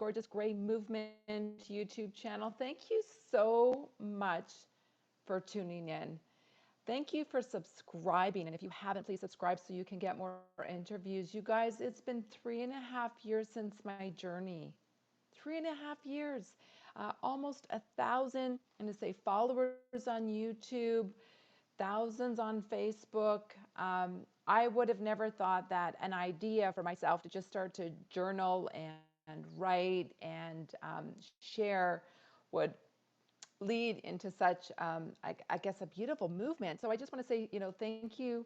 Gorgeous Gray Movement YouTube channel. Thank you so much for tuning in. Thank you for subscribing. And if you haven't, please subscribe so you can get more interviews. You guys, it's been 3.5 years since my journey. 3.5 years. Almost 1,000, I'm going to say, followers on YouTube, thousands on Facebook. I would have never thought that an idea for myself to just start to journal and write and share would lead into such, I guess, a beautiful movement. So I just want to say, thank you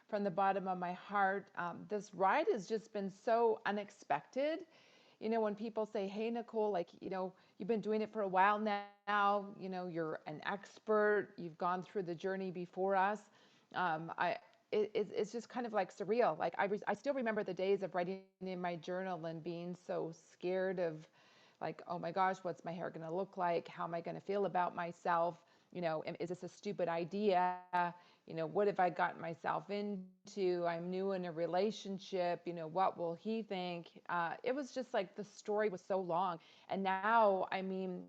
from the bottom of my heart. This ride has just been so unexpected. When people say, hey, Nicole, like, you've been doing it for a while now, you're an expert, you've gone through the journey before us. It's just kind of like surreal. Like I still remember the days of writing in my journal and being so scared of, like, oh my gosh, what's my hair going to look like? How am I going to feel about myself? Is this a stupid idea? What have I gotten myself into? I'm new in a relationship. What will he think? It was just like the story was so long. And now, I mean,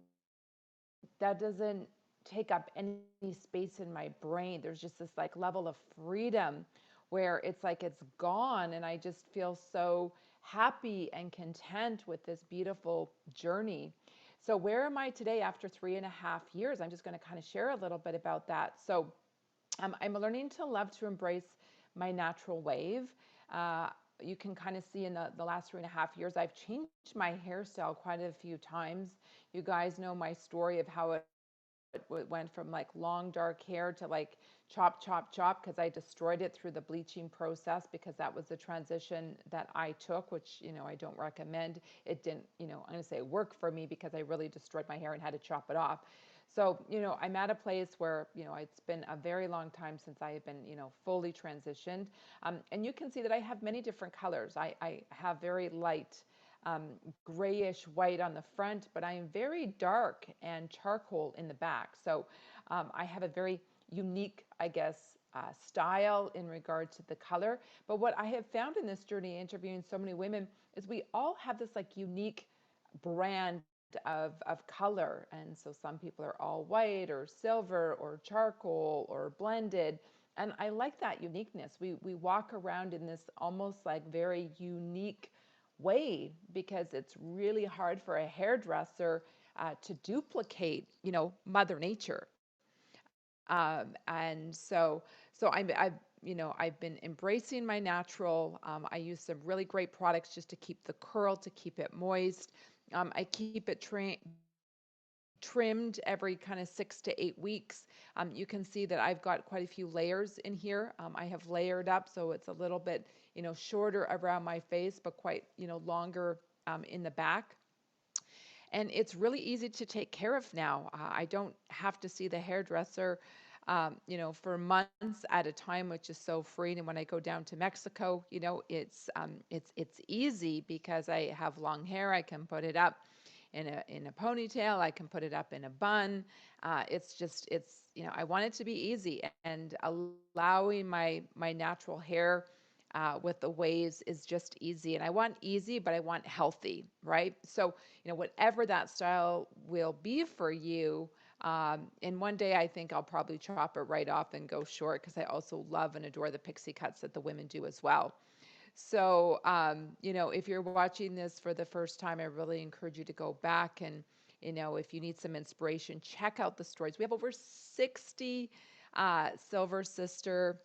that doesn't take up any space in my brain. There's just this like level of freedom where it's like it's gone. And I just feel so happy and content with this beautiful journey. So, where am I today after 3.5 years? I'm just going to kind of share a little bit about that. So, I'm learning to love to embrace my natural wave. Uh, you can kind of see in the last 3.5 years, I've changed my hairstyle quite a few times. You guys know my story of how it went from like long dark hair to like chop, chop, chop, because I destroyed it through the bleaching process, because that was the transition that I took, which, I don't recommend. It didn't, I'm going to say work for me, because I really destroyed my hair and had to chop it off. So, I'm at a place where, it's been a very long time since I have been, fully transitioned. And you can see that I have many different colors. I have very light grayish white on the front, but I am very dark and charcoal in the back. So I have a very unique, I guess, style in regard to the color. But what I have found in this journey, interviewing so many women, is we all have this like unique brand of color. And so some people are all white or silver or charcoal or blended. And I like that uniqueness. We walk around in this almost like very unique way, because it's really hard for a hairdresser to duplicate, Mother Nature. And so I've been embracing my natural. I use some really great products just to keep the curl, to keep it moist. I keep it trimmed every kind of 6 to 8 weeks. You can see that I've got quite a few layers in here. I have layered up, so it's a little bit, shorter around my face, but quite, longer in the back. And it's really easy to take care of now. I don't have to see the hairdresser, for months at a time, which is so freeing. And when I go down to Mexico, it's easy, because I have long hair. I can put it up in a ponytail. I can put it up in a bun. I want it to be easy, and allowing my natural hair with the waves is just easy. And I want easy, but I want healthy, right? So, whatever that style will be for you. And one day I think I'll probably chop it right off and go short, because I also love and adore the pixie cuts that the women do as well. So, if you're watching this for the first time, I really encourage you to go back and, if you need some inspiration, check out the stories. We have over 60 Silver Sister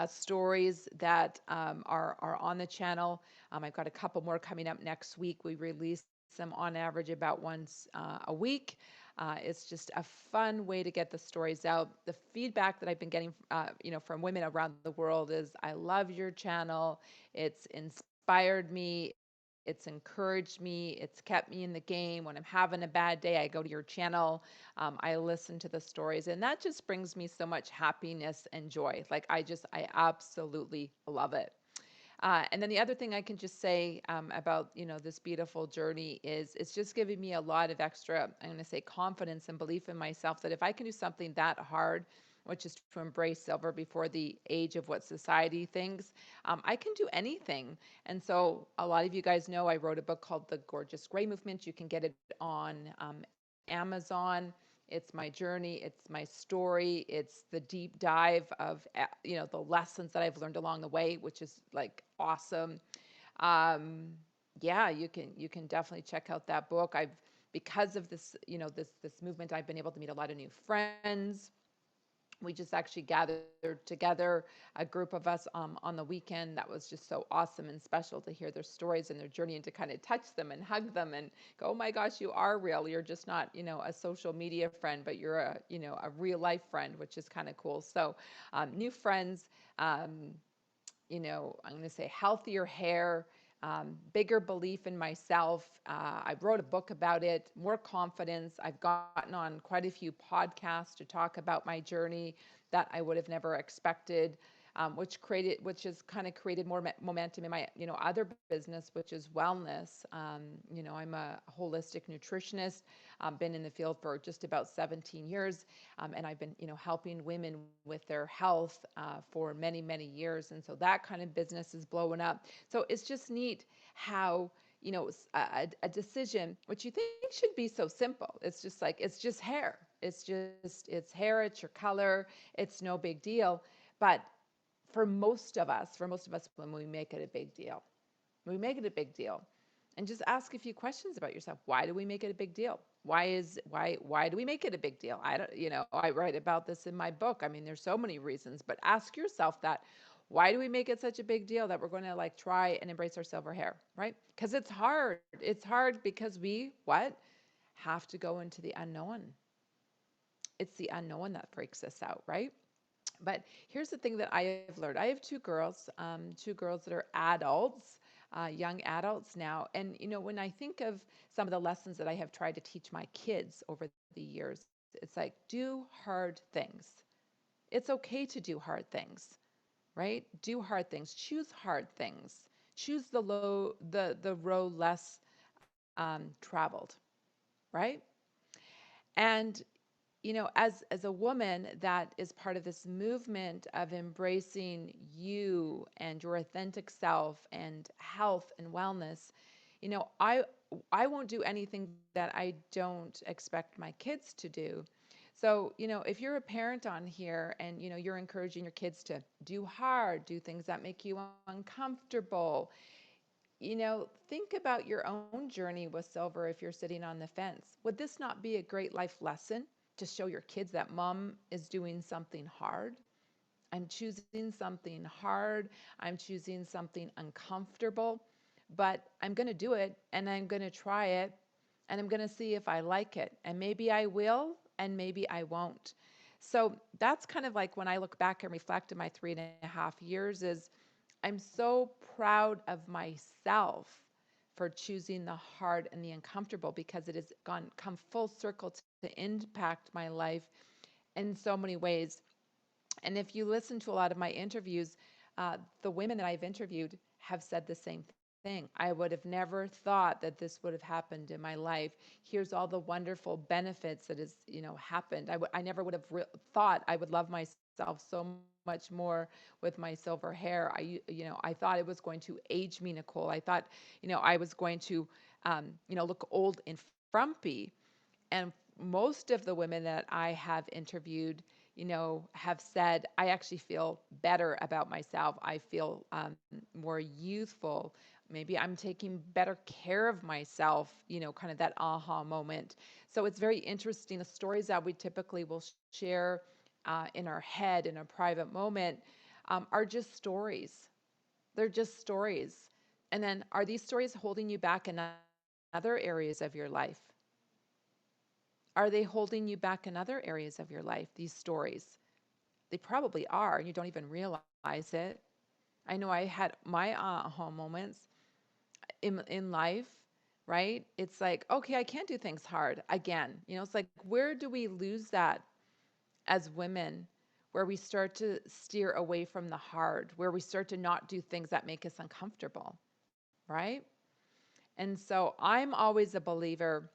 stories that are on the channel. I've got a couple more coming up next week. We release them on average about once a week. It's just a fun way to get the stories out. The feedback that I've been getting, from women around the world is, I love your channel. It's inspired me. It's encouraged me. It's kept me in the game. When I'm having a bad day, I go to your channel. I listen to the stories, and that just brings me so much happiness and joy. Like I absolutely love it. And then the other thing I can just say about this beautiful journey is it's just giving me a lot of extra, I'm going to say, confidence and belief in myself, that if I can do something that hard, which is to embrace silver before the age of what society thinks. I can do anything. And so a lot of you guys know I wrote a book called The Gorgeous Gray Movement. You can get it on Amazon. It's my journey, it's my story, it's the deep dive of the lessons that I've learned along the way, which is like awesome. um, yeah, you can definitely check out that book. I've Because of this, this movement, I've been able to meet a lot of new friends. We just actually gathered together, a group of us, on the weekend. That was just so awesome and special to hear their stories and their journey, and to kind of touch them and hug them and go, oh my gosh, you are real. You're just not, a social media friend, but you're a real life friend, which is kind of cool. So new friends, um, I'm going to say healthier hair, bigger belief in myself. I wrote a book about it, more confidence. I've gotten on quite a few podcasts to talk about my journey that I would have never expected. Which has kind of created more momentum in my, other business, which is wellness. I'm a holistic nutritionist, been in the field for just about 17 years, and I've been, helping women with their health for many, many years. And so that kind of business is blowing up. So it's just neat how, a decision, which you think should be so simple. It's just like, it's just hair. It's hair, it's your color, it's no big deal. But for most of us, when we make it a big deal, we make it a big deal. And just ask a few questions about yourself. Why do we make it a big deal? Why do we make it a big deal? I don't, I write about this in my book. I mean, there's so many reasons, but ask yourself that. Why do we make it such a big deal that we're going to like try and embrace our silver hair, right? Because it's hard. It's hard because we what? Have to go into the unknown. It's the unknown that freaks us out, right? But here's the thing that I have learned. I have two girls that are adults, young adults now. And, when I think of some of the lessons that I have tried to teach my kids over the years, it's like, do hard things. It's okay to do hard things, right? Do hard things. Choose hard things. Choose the road less traveled, right? And as a woman that is part of this movement of embracing you and your authentic self and health and wellness, you know, I I won't do anything that I don't expect my kids to do. So, if you're a parent on here and you're encouraging your kids to do hard, do things that make you uncomfortable, think about your own journey with silver if you're sitting on the fence. Would this not be a great life lesson to show your kids that mom is doing something hard? I'm choosing something hard. I'm choosing something uncomfortable, but I'm going to do it and I'm going to try it and I'm going to see if I like it. And maybe I will and maybe I won't. So that's kind of like when I look back and reflect on my 3.5 years is I'm so proud of myself for choosing the hard and the uncomfortable because it has gone come full circle to impact my life in so many ways. And if you listen to a lot of my interviews, the women that I've interviewed have said the same thing. I would have never thought that this would have happened in my life. Here's all the wonderful benefits that has, happened. I never would have thought I would love myself so much more with my silver hair. I thought it was going to age me, Nicole. I thought, I was going to, look old and frumpy. And most of the women that I have interviewed, have said, I actually feel better about myself. I feel more youthful. Maybe I'm taking better care of myself, kind of that aha moment. So it's very interesting. The stories that we typically will share in our head in a private moment are just stories. They're just stories. And then are these stories holding you back in other areas of your life? Are they holding you back in other areas of your life, these stories? They probably are, and you don't even realize it. I know I had my aha moments in life, right? It's like, okay, I can't do things hard again. It's like, where do we lose that as women, where we start to steer away from the hard, where we start to not do things that make us uncomfortable, right? And so I'm always a believer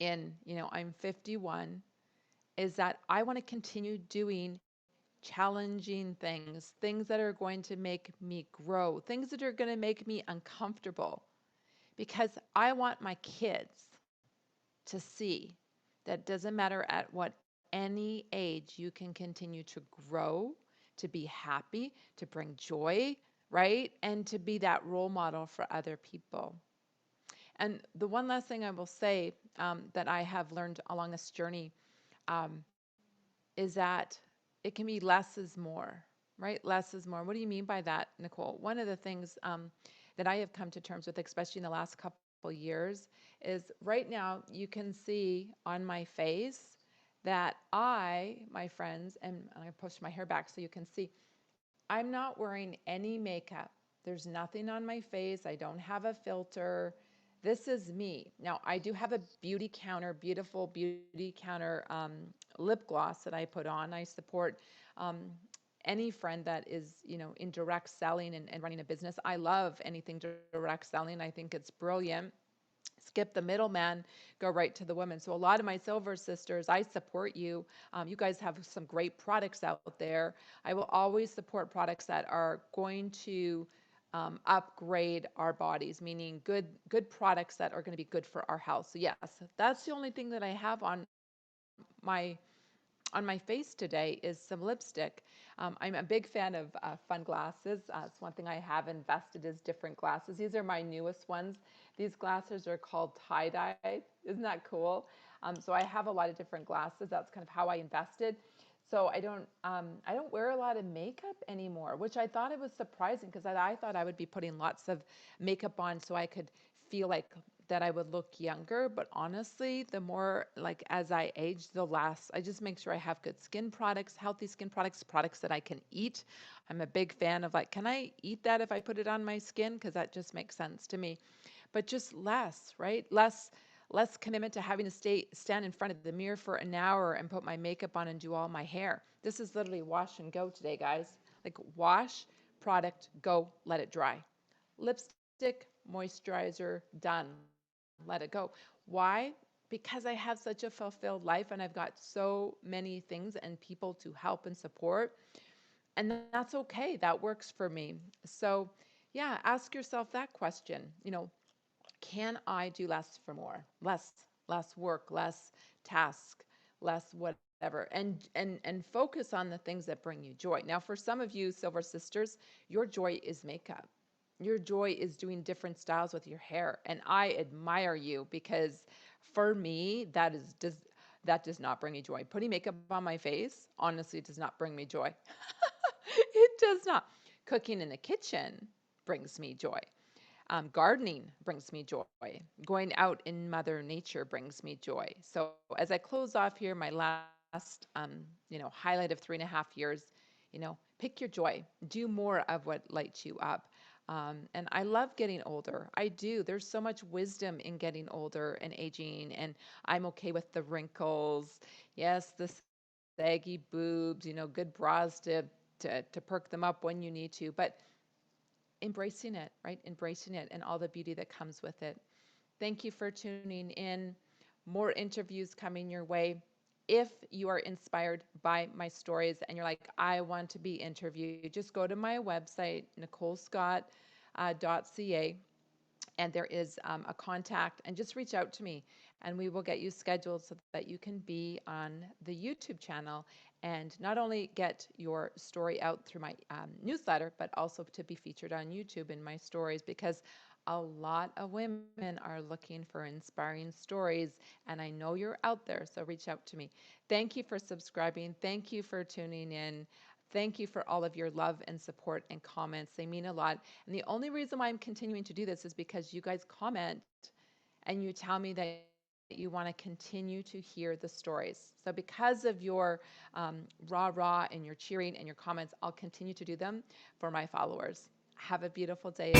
in, I'm 51. is that I want to continue doing challenging things, things that are going to make me grow, things that are going to make me uncomfortable, because I want my kids to see that doesn't matter at what any age you can continue to grow, to be happy, to bring joy, right? And to be that role model for other people. And the one last thing I will say that I have learned along this journey um, is that it can be less is more, right? Less is more. What do you mean by that, Nicole? One of the things that I have come to terms with, especially in the last couple years, is right now you can see on my face that my friends, and I'm going to push my hair back so you can see, I'm not wearing any makeup. There's nothing on my face. I don't have a filter. This is me. Now, I do have a beauty counter, beautiful beauty counter lip gloss that I put on. I support um, any friend that is, in direct selling and running a business. I love anything direct selling. I think it's brilliant. Skip the middleman, go right to the woman. So a lot of my silver sisters, I support you. You guys have some great products out there. I will always support products that are going to upgrade our bodies, meaning good products that are going to be good for our health. So yes, that's the only thing that I have my on my face today is some lipstick. I'm a big fan of fun glasses. It's one thing I have invested is different glasses. These are my newest ones. These glasses are called tie-dye. Isn't that cool? So I have a lot of different glasses. That's kind of how I invested. So I don't wear a lot of makeup anymore, which I thought it was surprising because I thought I would be putting lots of makeup on so I could feel like that I would look younger. But honestly, the more like as I age, the less I just make sure I have good skin products, healthy skin products, products that I can eat. I'm a big fan of like, can I eat that if I put it on my skin? Because that just makes sense to me. But just less, right? Less commitment to having to stand in front of the mirror for an hour and put my makeup on and do all my hair. This is literally wash and go today, guys. Like wash, product, go, let it dry. Lipstick, moisturizer, done. Let it go. Why? Because I have such a fulfilled life and I've got so many things and people to help and support. And that's okay. That works for me. So, yeah, ask yourself that question. Can I do less for more? Less work, less task, less whatever. And focus on the things that bring you joy. Now, for some of you silver sisters, your joy is makeup. Your joy is doing different styles with your hair. And I admire you because for me, that does not bring me joy. Putting makeup on my face honestly does not bring me joy. It does not. Cooking in the kitchen brings me joy. Gardening brings me joy. Going out in Mother Nature brings me joy. So as I close off here, my last, highlight of 3.5 years, pick your joy. Do more of what lights you up. And I love getting older. I do. There's so much wisdom in getting older and aging, and I'm okay with the wrinkles. Yes, the saggy boobs, good bras to perk them up when you need to, but embracing it, right? Embracing it and all the beauty that comes with it. Thank you for tuning in. More interviews coming your way. If you are inspired by my stories and you're like, I want to be interviewed, just go to my website, nicolescott.ca, and there is a contact, and just reach out to me and we will get you scheduled so that you can be on the YouTube channel and not only get your story out through my newsletter, but also to be featured on YouTube in my stories, because a lot of women are looking for inspiring stories, and I know you're out there, so reach out to me. Thank you for subscribing. Thank you for tuning in. Thank you for all of your love and support and comments. They mean a lot. And the only reason why I'm continuing to do this is because you guys comment and you tell me that you want to continue to hear the stories. So because of your rah-rah and your cheering and your comments, I'll continue to do them for my followers. Have a beautiful day.